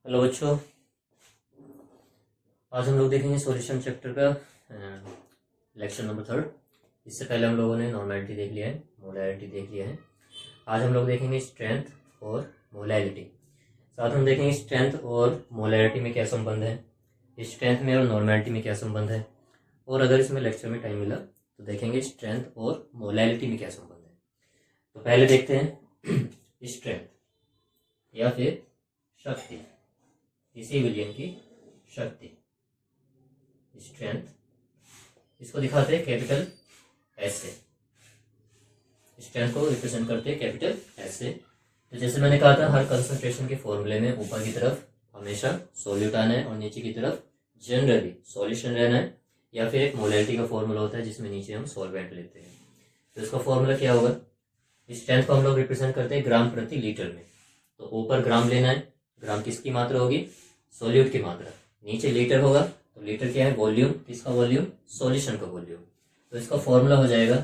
Hello बच्चों, आज हम लोग देखेंगे सॉल्यूशन चैप्टर का लेक्चर नंबर 3। इससे पहले हम लोगों ने नॉर्मेलिटी देख लिया है, मोलैलिटी देख लिया है। आज हम लोग देखेंगे स्ट्रेंथ और मोलैलिटी। साथ हम देखेंगे स्ट्रेंथ और मोलैलिटी में क्या संबंध है, स्ट्रेंथ में और नॉर्मेलिटी में क्या संबंध है, और अगर इसमें लेक्चर में टाइम मिला तो देखेंगे स्ट्रेंथ और मोलैलिटी में क्या संबंध है। तो पहले देखते हैं स्ट्रेंथ या फिर शक्ति, किसी विलियन की शक्ति, स्ट्रेंथ। इसको दिखाते हैं कैपिटल एस से, स्ट्रेंथ को रिप्रेजेंट करते हैं कैपिटल एस से। तो जैसे मैंने कहा था, हर कंसंट्रेशन के फॉर्मूले में ऊपर की तरफ हमेशा सॉल्यूट आना है और नीचे की तरफ जनरली सॉल्यूशन रहना है, या फिर एक मोलैलिटी का फॉर्मूला होता है जिसमें नीचे हम सॉल्वेंट लेते हैं। तो इसका फॉर्मूला क्या होगा? स्ट्रेंथ को हम लोग रिप्रेजेंट करते हैं ग्राम प्रति लीटर में। तो ऊपर ग्राम लेना है, ग्राम किसकी मात्रा होगी? सॉल्यूट की मात्रा। नीचे लीटर होगा, तो लीटर क्या है? वॉल्यूम। किसका वॉल्यूम? सॉल्यूशन का वॉल्यूम। तो इसका फॉर्मूला हो जाएगा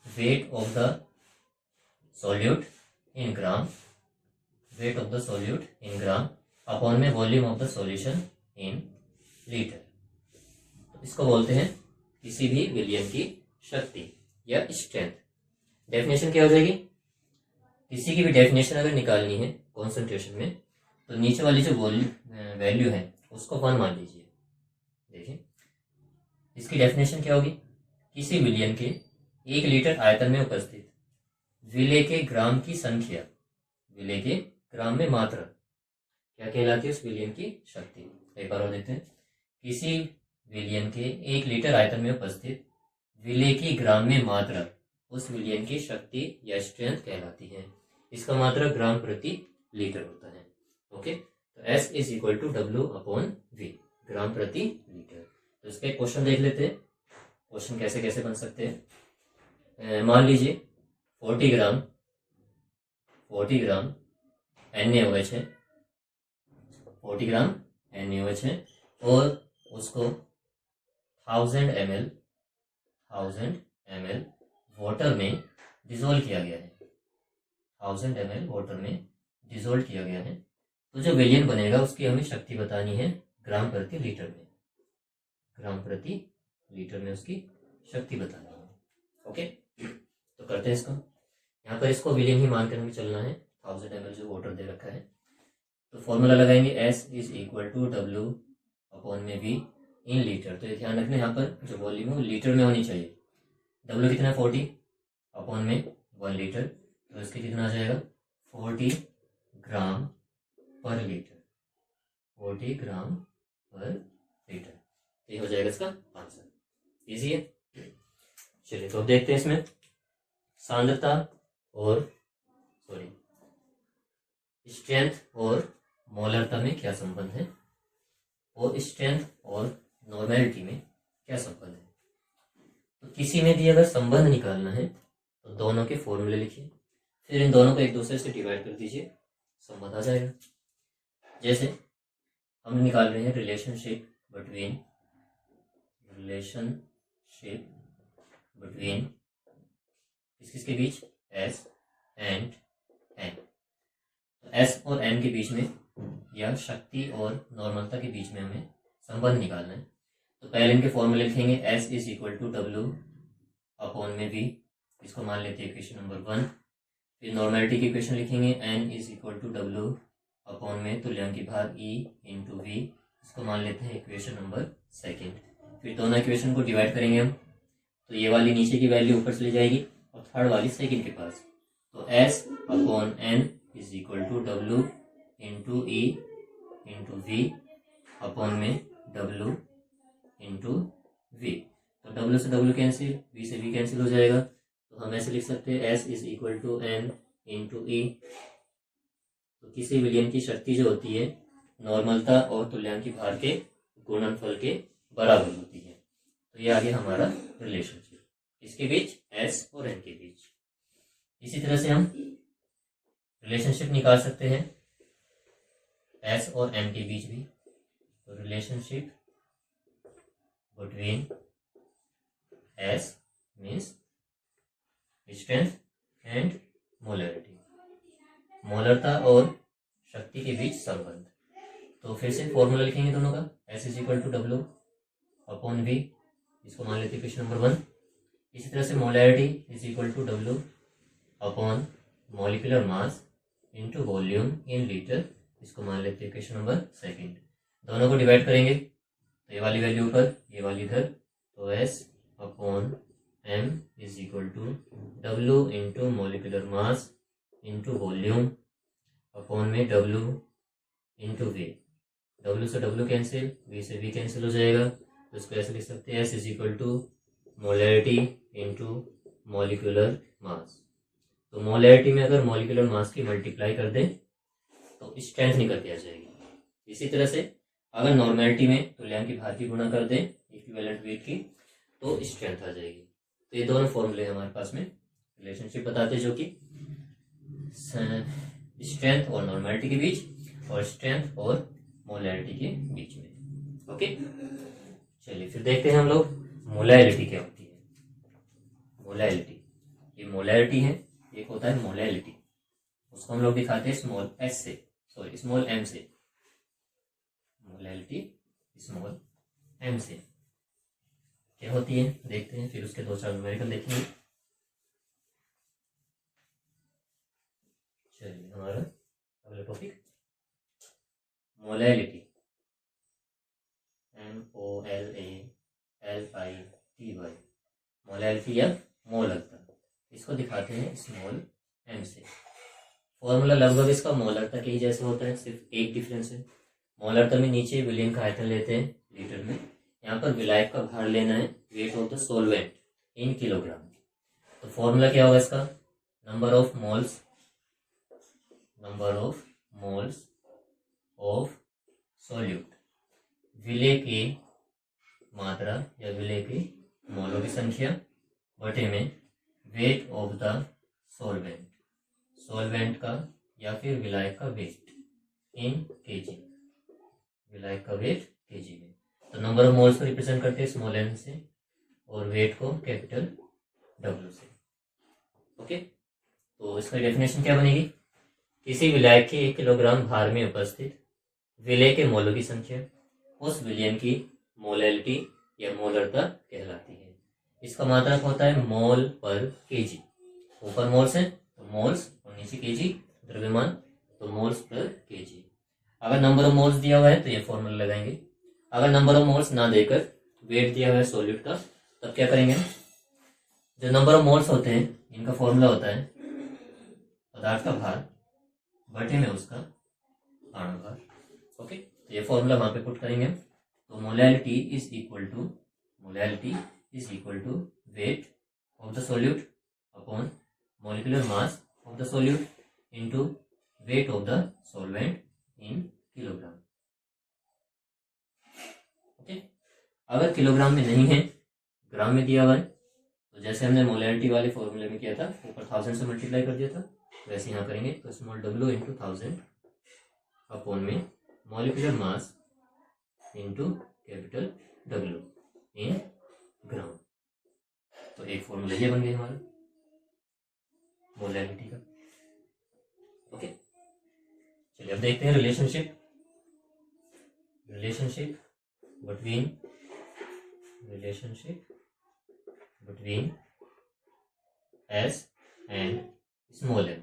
weight of the solute in gram, weight of the solute in gram upon में volume of the solution in litre. तो इसको बोलते हैं किसी भी विलियन की शक्ति या स्ट्रेंथ। डेफिनेशन क्या हो जाएगी? किसी की भी डेफिनेशन अगर निकालनी है कॉन्सेंट्रेशन में, तो नीचे वाली जो वैल्यू है उसको 1 मान लीजिए। देखिए इसकी डेफिनेशन क्या होगी? किसी विलियन के 1 लीटर आयतन में उपस्थित विलेय के ग्राम की संख्या, विलेय के ग्राम में मात्रा क्या कहलाती है? उस विलियन की शक्ति। एक बार और देखते हैं। किसी विलियन के 1 लीटर आयतन में उपस्थित विलेय की ग्राम में मात्रा उस विलियन की शक्ति या स्ट्रेंथ कहलाती है। इसका मात्रा ग्राम प्रति लीटर होता है। ओके, तो S is equal to W upon V, gram प्रति लीटर। तो इसका एक क्वेश्चन देख लेते हैं। क्वेश्चन कैसे कैसे बन सकते हैं। मान लीजिए 40 ग्राम NaOH है, 40 ग्राम NaOH है, और उसको 1000 ml वाटर में डिजोल्व किया गया है। 1000 ml वाटर में डिजोल्व किया गया है। तो जो विलियन बनेगा उसकी हमें शक्ति बतानी है ग्राम प्रति लीटर में, ग्राम प्रति लीटर में उसकी शक्ति बतानी है। ओके, तो करते हैं इसको। यहाँ पर इसको विलियन ही मान कर हमें चलना है। 1000 ml जो वाटर दे रखा है, तो फॉर्मूला लगाएंगे S is equal to W upon में V इन लीटर। तो ध्यान रखना यहाँ पर जो वॉल्यूम है लीटर में होनी चाहिए। W कितना है? 40 अपॉन में 1 लीटर, तो इसके कितना आ जाएगा? 40 ग्राम पर लीटर, 40 ग्राम पर लीटर। ये हो जाएगा इसका आंसर। इजी है। चलिए तो अब देखते हैं इसमें सांद्रता और स्ट्रेंथ और मोलरता में क्या संबंध है, और स्ट्रेंथ और नॉर्मेलिटी में क्या संबंध है। तो किसी में भी अगर संबंध निकालना है तो दोनों के फॉर्मूले लिखिए, फिर इन दोनों को एक दूसरे से डिवाइड कर दीजिए, संबंध आ जाएगा। जैसे हम निकाल रहे हैं रिलेशनशिप बिटवीन किसके बीच? S and N। तो S और N के बीच में या शक्ति और नॉर्मलता के बीच में हमें संबंध निकालना है। तो पहले इनके फॉर्मूले लिखेंगे। S is equal to W upon में V, इसको मान लेते हैं इक्वेशन नंबर 1। फिर नॉर्मेलिटी की इक्वेशन लिखेंगे। N is equal to W upon में तुल्यांकी भाग E इंटू V, इसको मान लेते हैं इक्वेशन नंबर 2। फिर दोनों इक्वेशन को डिवाइड करेंगे हम, तो ये वाली नीचे की वैल्यू ऊपर चली जाएगी और थर्ड वाली सेकंड के पास। तो S upon N is equal to W into E into V upon में W इंटू V। तो W से W कैंसिल, V से V कैंसिल हो जाएगा। तो हम ऐसे लिख सकते हैं S is equal to N into E। तो किसी विलियन की शक्ति जो होती है नॉर्मलता और तुल्यांकी भार के गुणनफल के बराबर होती है। तो ये आगे हमारा रिलेशनशिप इसके बीच, S और N के बीच। इसी तरह से हम रिलेशनशिप निकाल सकते हैं S और M के बीच भी। तो relationship between S means strength and molarity, मोलरता और शक्ति के बीच संबंध। तो फिर से फॉर्मूला लिखेंगे दोनों का, S is equal to W upon V, इसको मान लेते हैं इक्वेशन नंबर 1। इसी तरह से molarity is equal to W upon molecular mass into volume in litre, इसको मान लेते हैं इक्वेशन नंबर 2। दोनों को डिवाइड करेंगे तो ये वाली वैल्यू ऊपर, ये वाली इधर, तो S upon M is equal to W into molecular mass into volume upon में डब्ल्यू इंटू वी। डब्ल्यू से डब्ल्यू कैंसिल, वी से वी कैंसिल हो जाएगा, तो इसको ऐसे लिख सकते हैं S is equal to molarity into molecular mass. तो मोलैरिटी में अगर मॉलिक्यूलर मास की मल्टीप्लाई कर दें तो स्ट्रेंथ निकल के आ जाएगी। इसी तरह से अगर नॉर्मेलिटी में तुल्यांक की भार की गुणा कर दें इक्विवेलेंट वेट की तो स्ट्रेंथ आ जाएगी। तो ये दोनों फॉर्मूले हमारे पास में रिलेशनशिप बताते हैं, जो कि स्ट्रेंथ और नॉर्मेलिटी के बीच और स्ट्रेंथ और मोलैरिटी के बीच में। ओके, चलिए फिर देखते हैं हम लोग मोलैरिटी क्या होती है। मोलैरिटी, ये मोलैरिटी है, एक होता है मोलैलिटी, उसको हम लोग दिखाते हैं स्मॉल s से, सॉरी स्मॉल m से। मोलैलिटी स्मॉल m से क्या होती है देखते हैं, फिर उसके 2-4 न्यूमेरिकल देखेंगे। चलिए हमारा अगला टॉपिक मोलैलिटी, MOLALITY, मोलैलिटी या मोलरता, इसको दिखाते हैं स्मॉल m से। फॉर्मूला लगभग इसका मोलरता के ही जैसे होता है, सिर्फ एक डिफरेंस है। मोलरता में नीचे विलियम का आयतन लेते हैं लीटर में, यहाँ पर विलायक का भार लेना है, weight of the solvent in kilogram. तो फॉर्मूला क्या होगा इसका, number of moles of solute, विलेय की मात्रा या विलेय की मोलों की संख्या बटे में वेट ऑफ द सॉल्वेंट का या फिर विलायक का वेट इन केजी, विलायक का वेट केजी में। तो नंबर ऑफ मोल्स को रिप्रेजेंट करते हैं स्मॉल m से और वेट को कैपिटल W से। ओके, तो इसका डेफिनेशन क्या बनेगी, किसी विलायक के 1 किलोग्राम भार में उपस्थित विलेय के मोलों की संख्या उस विलयन की मोलैलिटी या मोलरता कहलाती है। इसका मात्रक होता है मोल पर केजी, ऊपर मोल्स है तो मोल्स और नीचे केजी द्रव्यमान, तो मोल्स पर केजी। अगर नंबर ऑफ मोल्स दिया हुआ है तो ये फॉर्मूला लगाएंगे, अगर नंबर ऑफ मोल्स ना देकर वेट दिया हुआ है सॉल्यूट का, तब क्या करेंगे, जो नंबर ऑफ मोल्स होते हैं इनका फॉर्मूला होता है पदार्थ का भार बटे में उसका आणविक भार। ओके, तो ये फॉर्मूला वहां पे पुट करेंगे, तो molality is equal to weight of the solute upon molecular mass of the solute into weight of the solvent in kilogram. Okay, अगर किलोग्राम में नहीं है, ग्राम में दिया हुआ है, तो जैसे हमने मोलैलिटी वाले फॉर्मूले में किया था, ऊपर 1000 से मल्टीप्लाई कर दिया था, वैसे यहाँ करेंगे। तो स्मॉल w इंटू 1000 अपॉन में molecular mass into capital W इन ग्राम। तो एक फॉर्मूला ये बन गया हमारा मोलैलिटी का। ओके, चलिए अब देखते हैं relationship between S and small m,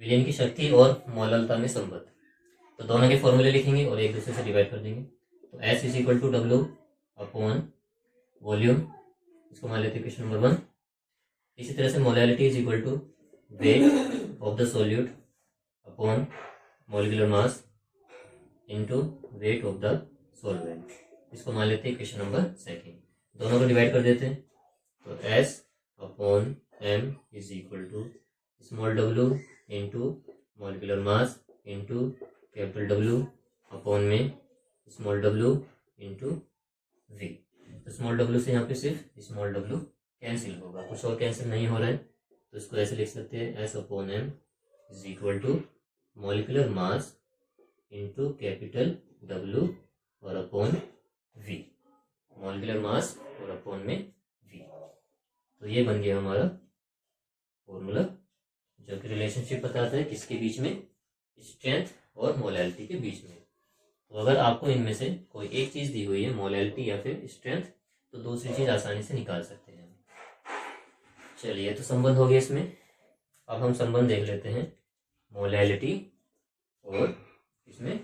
विलयन की शक्ति और मोलरता में संबंध। तो दोनों के फॉर्मूले लिखेंगे और एक दूसरे से डिवाइड कर देंगे। तो S is equal to W upon volume, इसको मान लेते हैं क्वेश्चन नंबर 1। इसी तरह से molality is equal to weight of the solute upon molecular mass into weight of the solvent, इसको मान लेते हैं क्वेश्चन नंबर 2। दोनों को डिवाइड कर देते हैं, तो S upon M is equal to small w into molecular mass into capital W upon में स्मॉल w इंटू V। तो स्मॉल w से यहाँ पे सिर्फ स्मॉल w कैंसिल होगा, कुछ और कैंसिल नहीं हो रहा है, तो इसको ऐसे लिख सकते हैं S upon M is equal to molecular mass into capital W और अपॉन V, मॉलिक्यूलर मास और अपॉन में V। तो ये बन गया हमारा फॉर्मूला, जो कि रिलेशनशिप बताता है किसके बीच में, स्ट्रेंथ और मोलैलिटी के बीच में। तो अगर आपको इनमें से कोई एक चीज़ दी हुई है, मोलैलिटी या फिर स्ट्रेंथ, तो दूसरी चीज़ आसानी से निकाल सकते हैं। चलिए, तो संबंध हो गया इसमें। अब हम संबंध देख लेते हैं मोलैलिटी और इसमें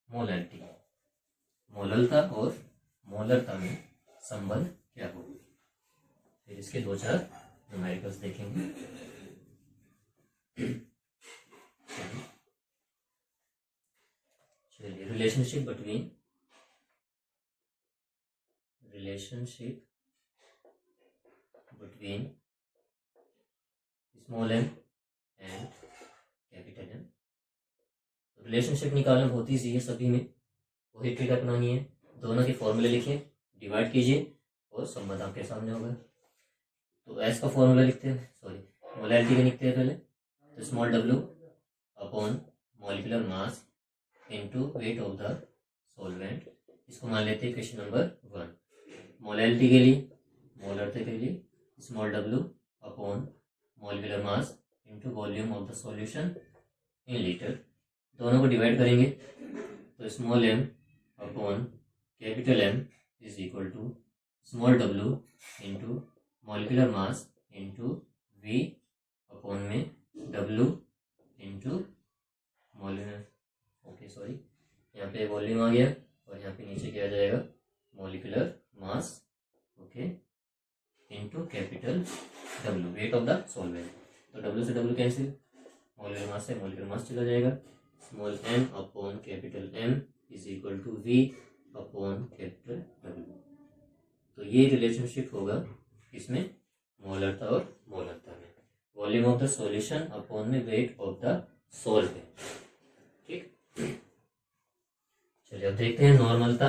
मोलैलिटी, मोललता और मोलरता में संबंध क्या होगा। फिर इसके 2-4 न्यूमेरिकल्स देखेंगे। चलिए, relationship between small M and capital M. Relationship निकालना बहुत ईजी है, सभी में वही ट्रिक अपनानी है। दोनों के फॉर्मूले लिखिए, डिवाइड कीजिए और संबंध आपके सामने होगा। तो एस का फॉर्मूला लिखते हैं, सॉरी मोलैलिटी का लिखते हैं पहले। तो small W upon molecular mass into weight of the solvent. इसको मान लेते हैं क्वेश्चन नंबर 1। मोलैलिटी के लिए, मोलरता के लिए small W upon molecular mass into volume of the solution in litre. दोनों को डिवाइड करेंगे तो small M upon capital M is equal to small W into molecular mass into V upon में W into molecular, okay sorry, यहाँ पे volume आ गया और यहाँ पे नीचे क्या आ जाएगा, molecular mass, okay, into capital W, weight of the solvent. तो डब्ल्यू से डब्ल्यू कैंसिल, मॉलिक्यूलर मास से मॉलिक्यूलर मास चला जाएगा। Small M upon capital M is equal to V upon capital W. तो ये रिलेशनशिप होगा इसमें मोलरता और मोलरता में, volume of the solution upon में वेट ऑफ द सॉल्वेंट। ठीक, चलिए अब देखते हैं नॉर्मलता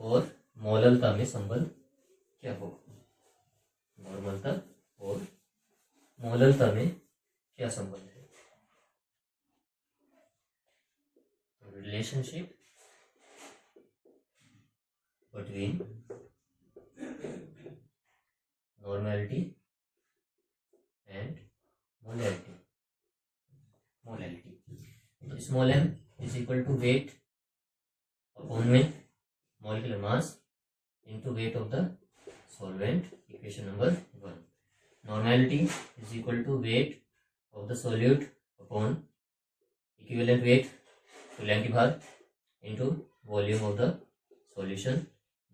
और मोललता में संबंध क्या होगा। नॉर्मलता और मोललता में क्या संबंध है। Relationship between normality and molality. तो small m is equal to weight upon में molecular mass into weight of the solvent, equation number 1। Normality is equal to weight of the solute upon equivalent weight, तुल्यांकी भार, into volume of the solution.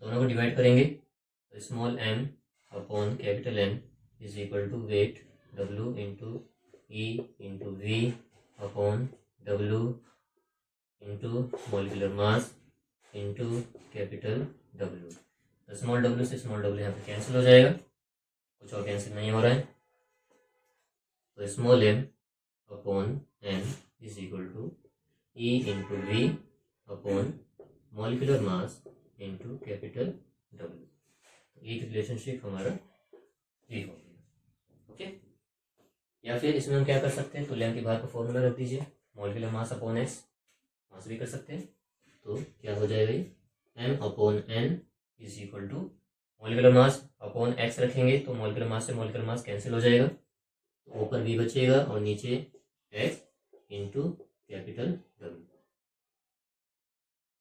दोनों को divide करेंगे तो small M upon capital M is equal to weight W into E into V upon W into molecular mass into capital W. तो small डब्ल्यू से small W यहाँ पे cancel हो जाएगा, कुछ और कैंसिल नहीं हो रहा है। तो small M upon M is equal to E into V upon molecular mass into capital W. एक रिलेशनशिप हमारा ये हो गया, ओके। या फिर इसमें हम क्या कर सकते हैं, तुल्यांकी भार का फॉर्मूला रख दीजिए, molecular mass upon X, mass भी कर सकते हैं। तो क्या हो जाएगा, M upon N is equal to molecular mass upon X रखेंगे तो मॉलिक्यूलर मास से मॉलिक्यूलर मास कैंसिल हो जाएगा, तो ऊपर वी बचेगा और नीचे एक्स इंटू कैपिटल डब्ल्यू।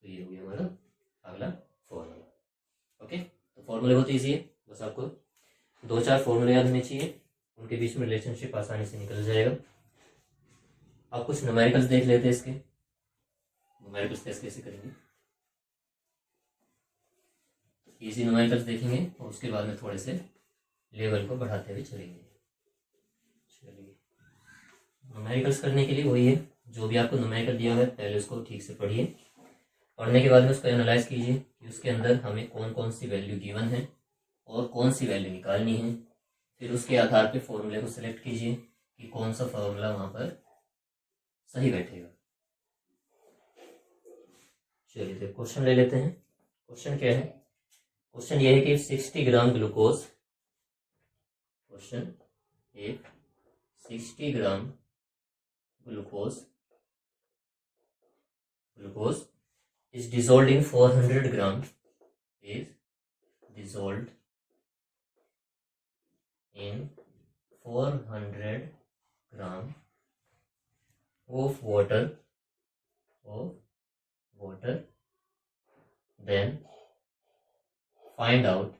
तो ये हो गया हमारा अगला फॉर्मूला, ओके। तो फॉर्मूले बहुत ईजी है, बस आपको 2-4 फॉर्मूले याद होने चाहिए, उनके बीच में रिलेशनशिप आसानी से निकल जाएगा। आप कुछ न्यूमेरिकल्स देख लेते हैं, इसके न्यूमेरिकल्स टेस्ट कैसे करेंगे। इजी न्यूमेरिकल्स देखेंगे और उसके बाद में थोड़े से लेवल को बढ़ाते हुए चलेंगे। चलिए, न्यूमेरिकल्स करने के लिए वही है, जो भी आपको न्यूमेरिकल दिया हुआ है पहले उसको ठीक से पढ़िए, पढ़ने के बाद में उसको एनालाइज कीजिए कि उसके अंदर हमें कौन कौन सी वैल्यू गिवन है और कौन सी वैल्यू निकालनी है। फिर उसके आधार पे फॉर्मूले को सिलेक्ट कीजिए कि कौन सा फॉर्मूला वहां पर सही बैठेगा। चलिए, तो क्वेश्चन ले लेते हैं। क्वेश्चन क्या है, क्वेश्चन ये है कि 60 ग्राम ग्लूकोज, क्वेश्चन एक 60 gram glucose is dissolved in 400 gram is dissolved in 400 gram of water of water, then find out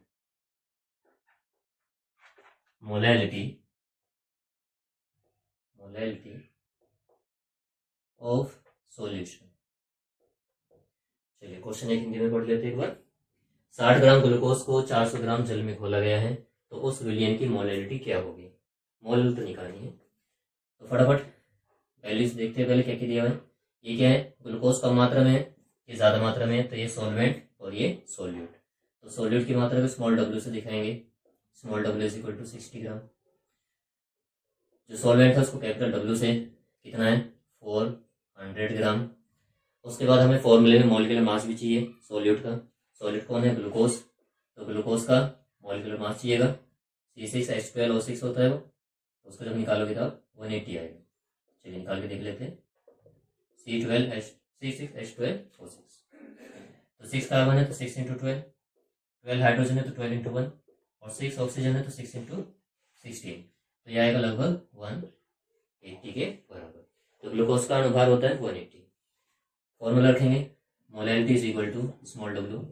molality of solution। चलिए क्वेश्चन एक हिंदी में पढ़ लेते हैं एक बार। 60 ग्राम ग्लूकोज को 400 ग्राम जल में घोला गया है, तो उस विलयन की मोलैलिटी क्या होगी। मोल तो निकालनी है, तो फटाफट वैल्यूज देखते हैं। पहले क्या क्या दिया हुआ है। ये क्या है, ग्लूकोज कम मात्रा में है, ये ज्यादा मात्रा में है, तो ये सॉल्वेंट और ये सोल्यूट। तो सोल्यूट की मात्रा को स्मॉल डब्ल्यू से दिखाएंगे। स्मॉल डब्ल्यू इज इक्वल टू 60 ग्राम। जो सॉल्वेंट है उसको कैपिटल डब्ल्यू से कितना है 400 ग्राम। उसके बाद हमें फॉर्मूले में मॉलिक्यूलर मास भी चाहिए सोल्यूट का। सोल्यूट कौन है, ग्लूकोज, तो ग्लूकोज का मॉलिक्यूलर मास चाहिएगा। C6H12O6 होता है वो, उसको जब निकालोगे तब 180 आएगा। चलिए निकाल के देख लेते हैं। C6H12O6, तो 6 कार्बन है तो 6 × 12, 12 हाइड्रोजन है तो 12 × 1, और 6 ऑक्सीजन है तो 6 × 16, तो यह आएगा लगभग 180 के बराबर। तो ग्लूकोज का अनुभार होता है 180। फॉर्मूला रखेंगे, molality is equal to small W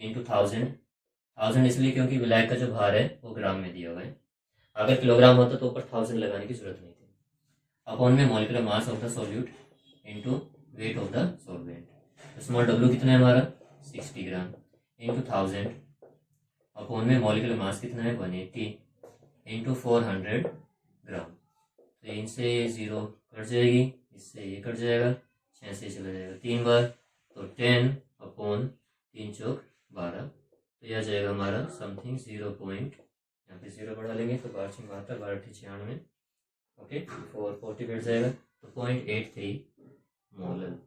into 1000 इसलिए क्योंकि विलायक का जो भार है वो ग्राम में दिया हुआ है। अगर किलोग्राम होता तो ऊपर 1000 लगाने की जरूरत नहीं थी। अपॉन में molecular mass of the solute into weight of the solvent. तो स्मॉल डब्ल्यू कितना है हमारा 60 ग्राम इंटू 1000 अपॉन में मॉलिक्यूलर मास कितना है 180 इंटू 400 ग्राम। तो इनसे 0 कट जाएगी, इससे ये कट जाएगा, 6 से चला जाएगा 3 बार, तो 10 अपॉन 3 चौक 12, तो यह जाएगा हमारा समथिंग 0 पॉइंट, यहाँ पे 0 बढ़ा लेंगे तो 12 × 72, 12 × 96, ओके 440 बैठ जाएगा, तो 0.83 मोलर,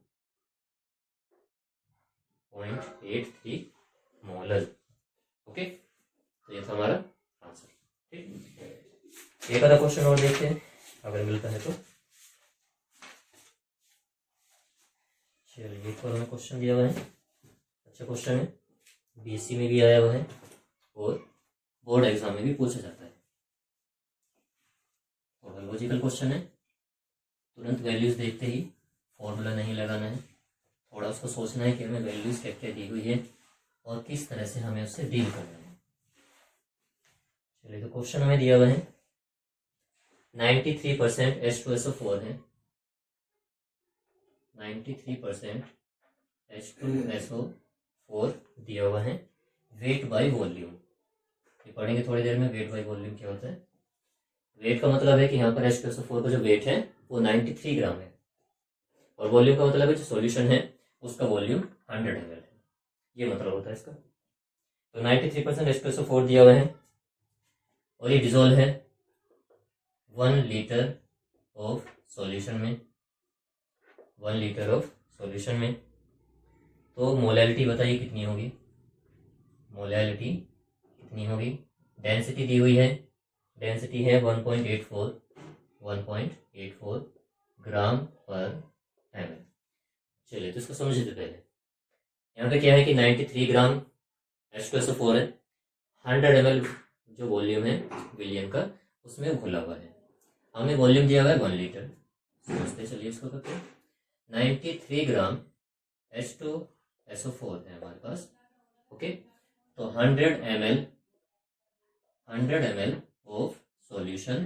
0.83 मोलर। ओके, तो ये था हमारा आंसर। ठीक, एक आधा क्वेश्चन और देखते हैं अगर मिलता है तो। चलिए एक और हमें क्वेश्चन दिया हुआ है, अच्छा क्वेश्चन है, बीएससी में भी आया हुआ है और बोर्ड एग्जाम में भी पूछा जाता है। थोड़ा लॉजिकल क्वेश्चन है, तुरंत वैल्यूज देखते ही फॉर्मूला नहीं लगाना है, थोड़ा उसको सोचना है कि हमें वैल्यूज क्या क्या दी हुई है और किस तरह से हमें उससे डील करना है। चलिए तो क्वेश्चन हमें दिया हुआ है 93% H2SO4 है, 93% H2SO4 दिया हुआ है, वेट बाय वॉल्यूम। ये पढ़ेंगे थोड़ी देर में, वेट बाय वॉल्यूम क्या होता है। वेट का मतलब है कि यहाँ पर H2SO4 का जो वेट है वो 93 ग्राम है, और वॉल्यूम का मतलब है जो सॉल्यूशन है उसका वॉल्यूम 100 ml है, ये मतलब होता है इसका। तो 93% H2SO4 दिया हुआ है और ये डिजोल्व है 1 लीटर ऑफ सॉल्यूशन में, 1 लीटर ऑफ सॉल्यूशन में। तो मोलैलिटी बताइए कितनी होगी, मोलैलिटी कितनी होगी। डेंसिटी दी हुई है, डेंसिटी है 1.84 ग्राम पर ml। चलिए तो इसको समझ लेते पहले। यहाँ पे क्या है कि 93 ग्राम H2SO4 है, 100 ml जो वॉल्यूम है विलियन का उसमें घुला हुआ है, हमें वॉल्यूम दिया हुआ है 1 लीटर। समझते चलिए इसको करते हैं। 93 ग्राम H2SO4 है हमारे पास, ओके। तो 100 ml ऑफ सॉल्यूशन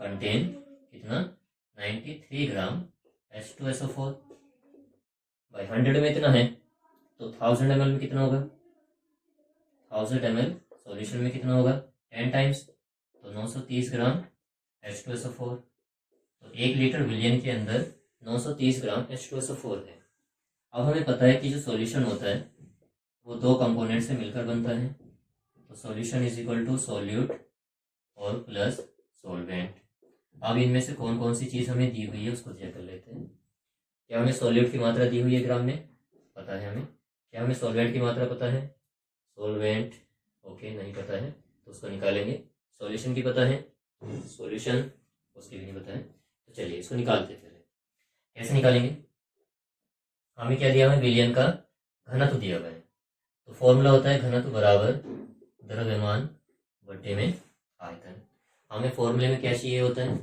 कंटेन कितना 93 ग्राम H2SO4 बाई 100 में इतना है, तो 1000 ml में कितना होगा, 1000 ml सॉल्यूशन में कितना होगा 10 टाइम्स, तो 930 ग्राम H2SO4। तो 1 लीटर विलियन के अंदर 930 ग्राम H2SO4 है। अब हमें पता है कि जो सॉल्यूशन होता है वो 2 कंपोनेंट से मिलकर बनता है, तो solution is equal to solute और प्लस सॉल्वेंट। अब इनमें से कौन कौन सी चीज़ हमें दी हुई है उसको चेक कर लेते हैं। क्या हमें सॉल्यूट की मात्रा दी हुई है ग्राम में, पता है हमें। क्या हमें सॉल्वेंट की मात्रा पता है, सॉल्वेंट ओके नहीं पता है तो उसको निकालेंगे। सॉल्यूशन की पता है, सॉल्यूशन उसकी भी नहीं पता है, तो चलिए इसको निकालते हैं। पहले कैसे निकालेंगे, हमें क्या दिया हुआ है विलियन का घनत्व दिया हुआ है, तो फॉर्मूला होता है घनत्व बराबर द्रव्यमान बटे में आयतन। हमें फॉर्मूले में क्या चाहिए होता है,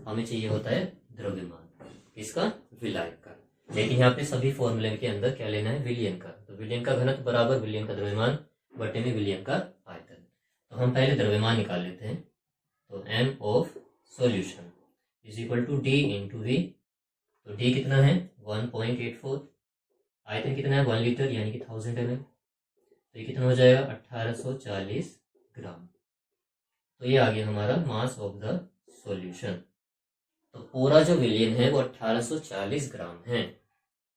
हमें चाहिए होता है द्रव्यमान, किसका, विलायक का। लेकिन यहाँ पे सभी फॉर्मूले के अंदर क्या लेना है, विलयन का। तो विलयन का घनत्व बराबर विलयन का द्रव्यमान बटे में विलयन का आयतन। तो हम पहले द्रव्यमान निकाल लेते हैं। तो m of solution is equal to d into V. तो d कितना है 1.84, आयतन कितना है 1 लीटर यानी कि 1000 ml। तो ये कितना हो जाएगा 1840 ग्राम। तो ये आ गया हमारा मास ऑफ द सॉल्यूशन। तो पूरा जो विलयन है वो 1840 ग्राम है।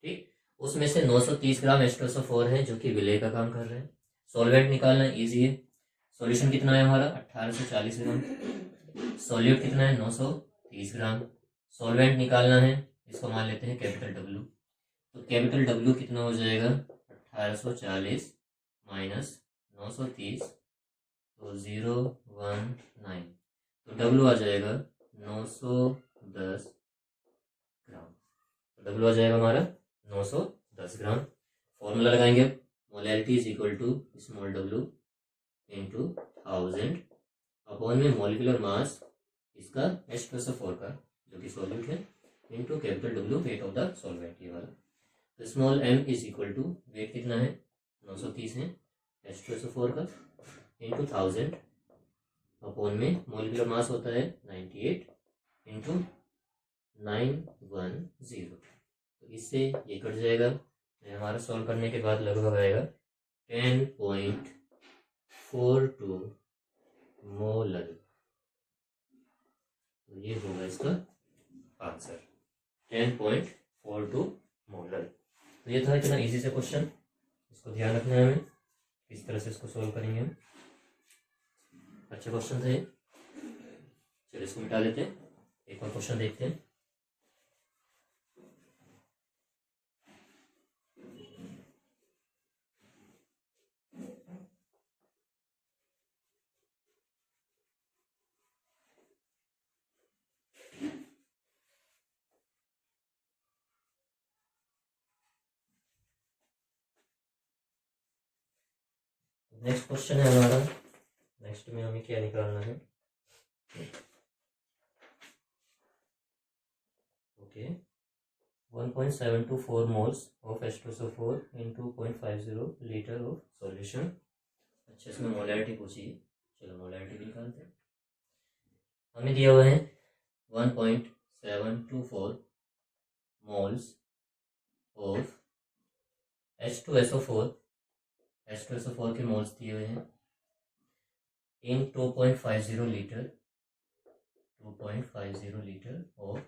ठीक, उसमें से 930 ग्राम H2SO4 है जो कि विलय का काम कर रहे हैं। सॉल्वेंट निकालना इजी है। सॉल्यूशन कितना है हमारा 1840 ग्राम, सॉल्यूट कितना है 930 ग्राम। सॉल्वेंट निकालना है, इसको मान लेते हैं कैपिटल W। तो कैपिटल W कितना हो जाएगा 1840 माइनस 930, तो 019। तो W आ जाएगा 910 ग्राम। तो W आ जाएगा हमारा 910 ग्राम। फॉर्मूला लगाएंगे अब, molarity is equal to small w into 1000 upon में मॉलिक्यूलर मास इसका H2SO4 का जो कि सॉल्यूट है into capital W weight of the solvent ये वाला। तो small m is equal to weight कितना है 930 है H2SO4 का इंटू 1000 अपॉन में मॉलिक्यूलर मास होता है 98 इंटू 910। तो इससे ये कट जाएगा। हमारा सॉल्व करने के बाद लगभग आएगा 10.42 मोलर। तो ये होगा इसका आंसर 10.42 मोलर। तो ये था इतना इजी से क्वेश्चन, इसको ध्यान रखना है हमें किस तरह से इसको सॉल्व करेंगे हम। अच्छा क्वेश्चन था ये, चलिए इसको मिटा लेते हैं, एक और क्वेश्चन देखते हैं। नेक्स्ट क्वेश्चन है हमारा, नेक्स्ट में हमें क्या निकालना है। Okay 1.724 moles of H2SO4 in 2.50 litre of solution. अच्छा इसमें मोलैरिटी पूछी है, चलो मोलैरिटी भी निकालते हैं। हमें दिया हुआ है 1.724 मोल्स ऑफ H2SO4 के मोल्स दिए हुए हैं इन 2.50 लीटर ऑफ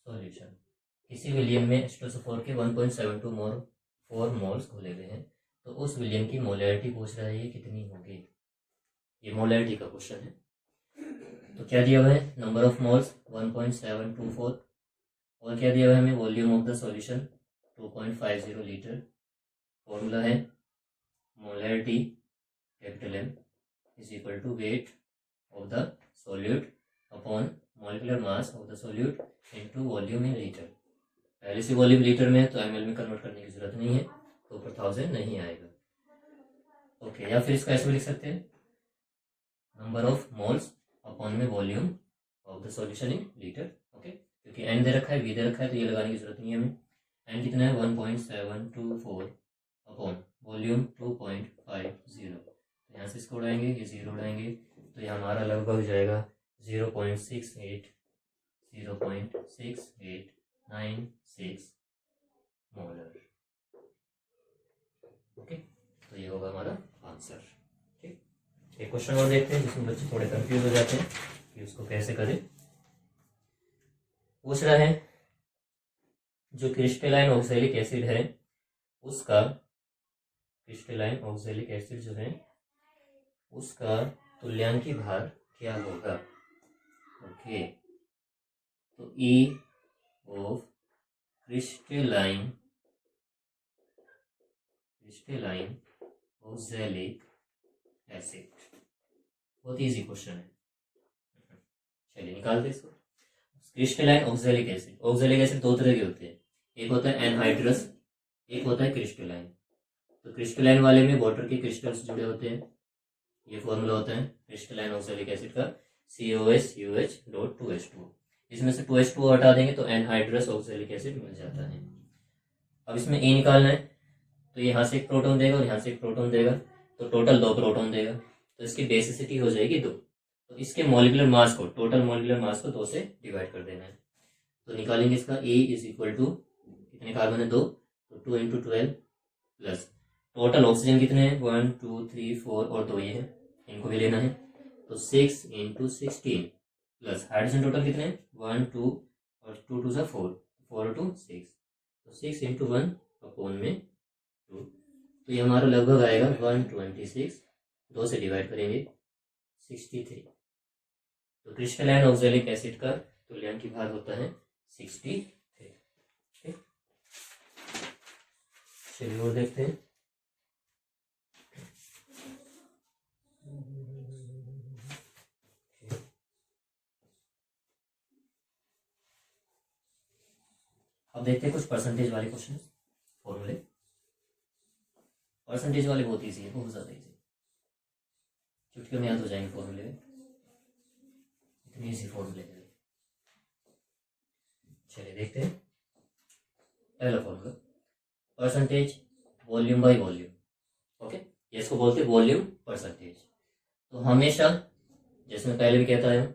सॉल्यूशन। किसी विलियन में H2SO4 के 1.72 मोल्स घुले हुए हैं, तो उस विलियन की मोलैरिटी पूछ रहा है ये कितनी होगी। ये मोलैरिटी का क्वेश्चन है। तो क्या दिया हुआ है नंबर ऑफ मोल्स 1.724 और क्या दिया हुआ है हमें volume of the solution 2.50 litre. Formula है molarity capital M is equal to weight of the solute upon molecular mass of the solute into volume in litre. पहले से वॉल्यूम लीटर में है तो ml में कन्वर्ट करने की जरूरत नहीं है, तो ऊपर 1000 नहीं आएगा। ओके, या फिर इसको ऐसे भी लिख सकते हैं नंबर ऑफ मोल्स अपॉन में volume of the solution in litre. Okay, क्योंकि n दे रखा है v दे रखा है तो ये लगाने की जरूरत नहीं है हमें। n कितना है 1.724 अपॉन वॉल्यूम 2.50। तो यहाँ से इसको उड़ाएंगे, ये 0 उड़ाएंगे, तो ये हमारा लगभग जाएगा 0.6896 मोलर। ओके, तो ये होगा हमारा आंसर। ठीक, एक क्वेश्चन और देखते हैं जिसमें बच्चे थोड़े कंफ्यूज हो जाते हैं कि उसको कैसे करें। पूछ रहा है जो क्रिस्टलाइन ऑक्सैलिक एसिड है उसका, क्रिस्टलाइन ऑक्सैलिक एसिड जो है उसका तुल्यांकी भार क्या होगा। ओके, तो E of crystalline oxalic acid, बहुत इजी क्वेश्चन है। चलिए निकालते इसको। Crystalline oxalic acid, oxalic acid दो तरह के होते हैं, एक होता है एनहाइड्रस, एक होता है क्रिस्टलाइन। तो क्रिस्टलाइन वाले में वाटर के क्रिस्टल्स जुड़े होते हैं। ये फॉर्मूला होता है क्रिस्टलाइन ऑक्सैलिक एसिड का COSUH.2H2। इसमें से 2H2 हटा देंगे तो एनहाइड्रस ऑक्सैलिक एसिड मिल जाता है। अब इसमें E निकालना है, तो यहाँ से एक प्रोटॉन देगा और यहाँ से एक प्रोटॉन देगा, तो टोटल 2 प्रोटॉन देगा, तो इसकी बेसिसिटी हो जाएगी 2। तो इसके मॉलिक्यूलर मास को, टोटल मॉलिक्यूलर मास को 2 से डिवाइड कर देना है। तो निकालेंगे इसका E इज इक्वल टू, कितने कार्बन है 2, तो 2 इंटू 12 प्लस टोटल ऑक्सीजन कितने हैं 1 2 3 4 और 2 ये है, इनको भी लेना है, तो 6 इंटू 16 प्लस हाइड्रोजन टोटल कितने हैं 1 2 और 2 2 4 4 2 6, तो 6 इंटू 1 अपॉन में 2, तो ये हमारा लगभग आएगा 126, 2 से डिवाइड करेंगे 63। तो क्रिस्टलाइन ऑक्सैलिक एसिड का तुल्यांकी भाग होता है 63। ठीक, चलिए और देखते हैं। अब देखते हैं कुछ परसेंटेज वाले क्वेश्चन, फॉर्मूले। परसेंटेज वाले बहुत ईजी है, बहुत ज़्यादा ईजी, चुटकियों में याद हो जाएंगे फॉर्मूले, इतनी ईजी फॉर्मूले हैं। चलिए देखते हैं पहला formula, percentage volume by volume. Okay, ये इसको बोलते हैं वॉल्यूम परसेंटेज। तो हमेशा जैसे मैं पहले भी कहता हूँ,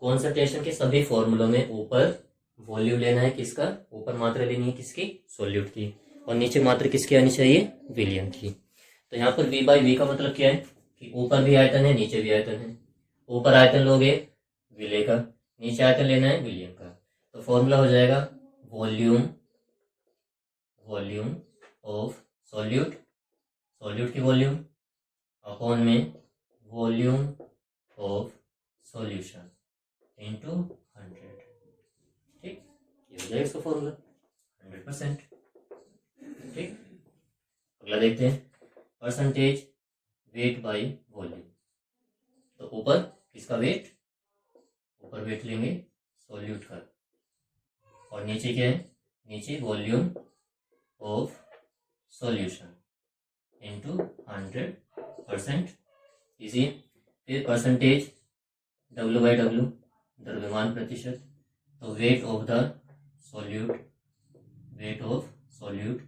कॉन्सेंट्रेशन के सभी फॉर्मूलों में ऊपर वॉल्यूम लेना है किसका, ऊपर मात्रा लेनी है किसकी, सॉल्यूट की, और नीचे मात्रा किसकी आनी चाहिए, विलियन की। तो यहाँ पर V बाई V का मतलब क्या है कि ऊपर भी आयतन है नीचे भी आयतन है, ऊपर आयतन लोगे विले का, नीचे आयतन लेना है विलियन का। तो फॉर्मूला हो जाएगा वॉल्यूम ऑफ सॉल्यूट, सॉल्यूट की वॉल्यूम अपॉन में वॉल्यूम ऑफ सॉल्यूशन इनटू 100। ठीक, ये हो जाएगा इसका फॉर्मूला 100%। ठीक, अगला देखते हैं परसेंटेज वेट बाय वॉल्यूम। तो ऊपर किसका वेट, ऊपर वेट लेंगे सॉल्यूट का, और नीचे क्या है, नीचे volume of solution into 100%। Easy. फिर परसेंटेज W बाई W, द्रव्यमान प्रतिशत, तो wait of the solute, weight of solute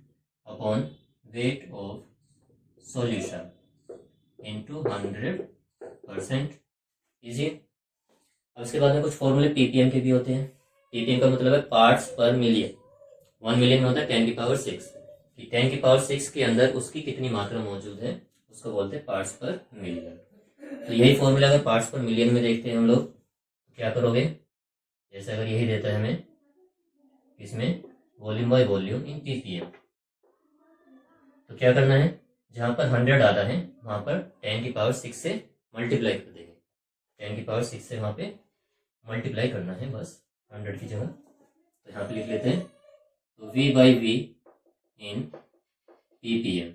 upon weight of solution into 100%। Easy. अब इसके बाद में कुछ फॉर्मूले ppm के भी होते हैं। ppm का मतलब है पार्ट्स पर मिलियन। 1 मिलियन में होता है 10 की पावर 6, कि 10 की पावर 6 के अंदर उसकी कितनी मात्रा मौजूद है, उसको बोलते हैं पार्ट्स पर मिलियन। तो यही फॉर्मूला अगर पार्ट्स पर मिलियन में देखते हैं हम लोग, तो क्या करोगे, जैसे अगर यही देता है हमें इसमें volume by volume in ppm, तो क्या करना है, जहां पर 100 आधा है वहां पर 10 की पावर 6 से मल्टीप्लाई कर देंगे, 10 की पावर 6 से वहां पे मल्टीप्लाई करना है बस 100 की जगह। तो यहाँ पे लिख लेते हैं, तो V by V in ppm,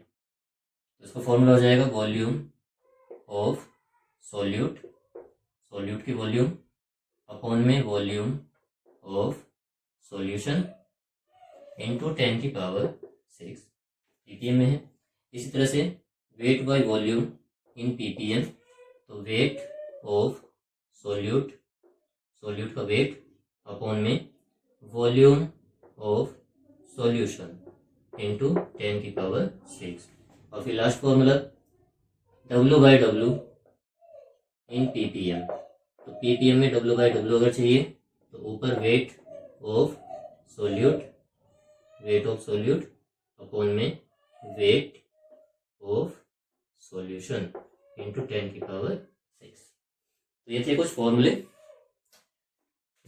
तो इसका फॉर्मूला हो जाएगा वॉल्यूम ऑफ सॉल्यूट, सॉल्यूट की वॉल्यूम अपॉन में वॉल्यूम ऑफ सॉल्यूशन इनटू 10 की पावर 6 ppm में है। इसी तरह से weight by volume in ppm, तो वेट ऑफ सॉल्यूट, सॉल्यूट का वेट अपॉन में वॉल्यूम ऑफ सॉल्यूशन इनटू 10 की पावर 6। और फिर last formula W by W in ppm, तो ppm में W बाई W अगर चाहिए तो ऊपर weight of solute, weight of solute upon में वेट ऑफ सॉल्यूशन इनटू 10 की पावर 6। तो ये थे कुछ फॉर्मूले।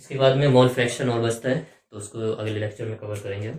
इसके बाद में मोल फ्रैक्शन और बचता है, तो उसको अगले लेक्चर में कवर करेंगे हम।